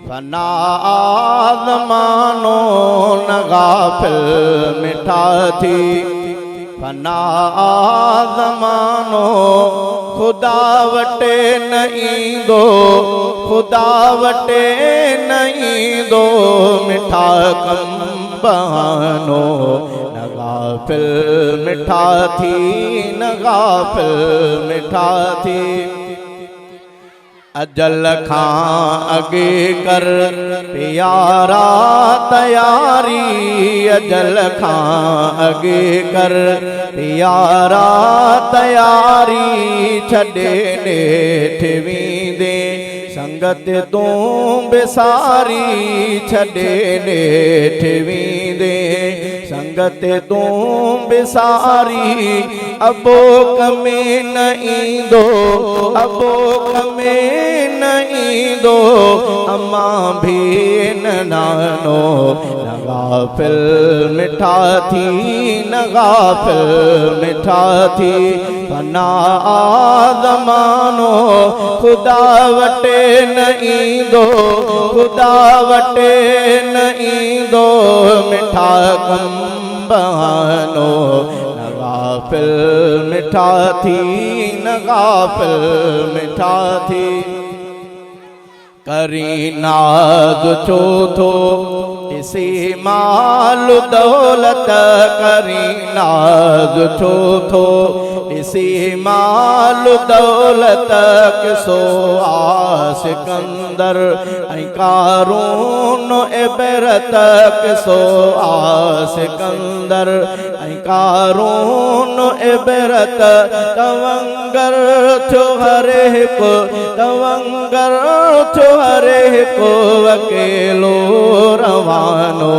फना ज़मानो न गाफ़िल मिठा थी फना ज़मानो खुदा वटे न ईंदो खुदा वटे न ईंदो मिठा कम बहानो न गाफ़िल मिठा थी न गाफ़िल मिठा थी अजल खां अगे कर प्यारा तयारी अजल खां अगे कर प्यारा तयारी छॾे नेठ वींदे संगत तूं बिसारी छॾे नेठ वींदे संगत तूं बिसारी अबोक में न ईंदो अबोक में न ईंदो अम्मा भी न नानो न गाफ़िल मिठा थी न गाफ़िल मिठा थी फना ज़मानो खुदा वटे न ईंदो खुदा वटे न ईंदो मिठा कम बहानो न गाफ़िल मिठा थी न गाफ़िल मिठा थी करी नाज़ छो थो ॾिसी माल दौलत करी नाज़ छो थो ॾिसी माल दौलत किसो सिकंदर ऐं कारून इबरत किसो सिकंदर ऐं कारून इबरत तवंगर थियो हर हिकु तवंगर थियो हर हिकु अकेलो रवानो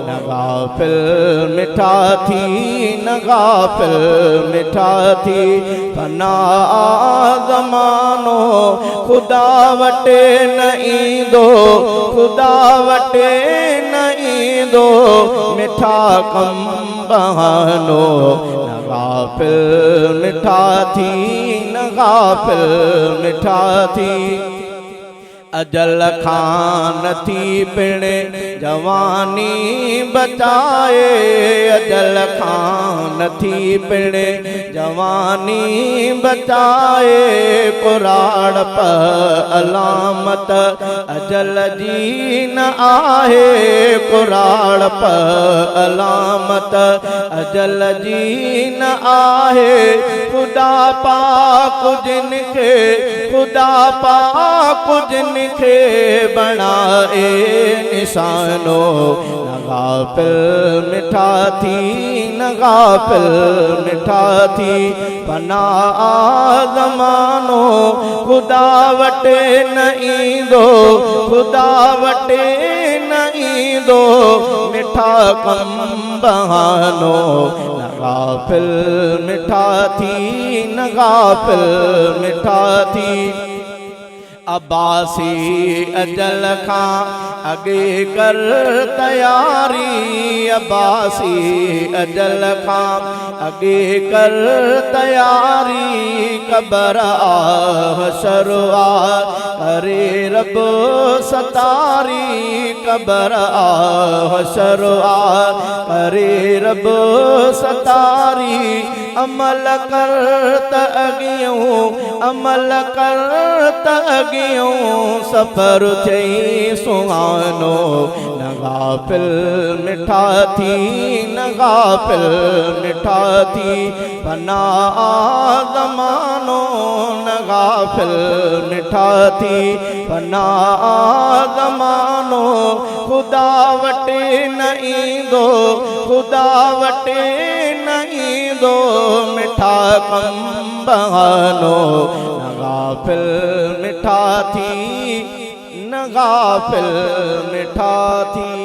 न गाफ़िल मिठा थी न गाफ़िल मिठा थी फना ज़मानो खुदा वटे न ईंदो खुदा वटे न ईंदो मिठा कम बहानो न गाफ़िल मिठा थी न गाफ़िल मिठा थी अजल खां नथी पिण जवानी बचाए अजल खां नथी पिण जवानी बचाए पुराड़प अलामत अजल जी न आहे पुराड़प अलामत अजल जी न आहे खुदा पाक जिनखे खुदा पाक जिनखे बणाए निशानो न गाफ़िल मिठा थी न गाफ़िल मिठा थी फना ज़मानो खुदा वटे न ईंदो खुदा वटे न ईंदो मिठा कम बहानो न गाफ़िल मिठा थी न गाफ़िल मिठा थी अब्बासी अजल खां अगे कर तयारी अब्बासी अजल खां अगे कर तयारी कबर हशर करे रब सतारी कबर हशर करे रब सतारी अमल कर त अगियूं अमल कर त अगियूं सफ़र चई सुहानो न गाफ़िल मिठा थी न गाफ़िल मिठा थी फना ज़मानो न गाफ़िल मिठा थी फना ज़मानो खुदा वटे न ईंदो खुदा वटे न ईंदो मिठा कम बहानो न गाफ़िल मिठा थी न गाफ़िल मिठा थी।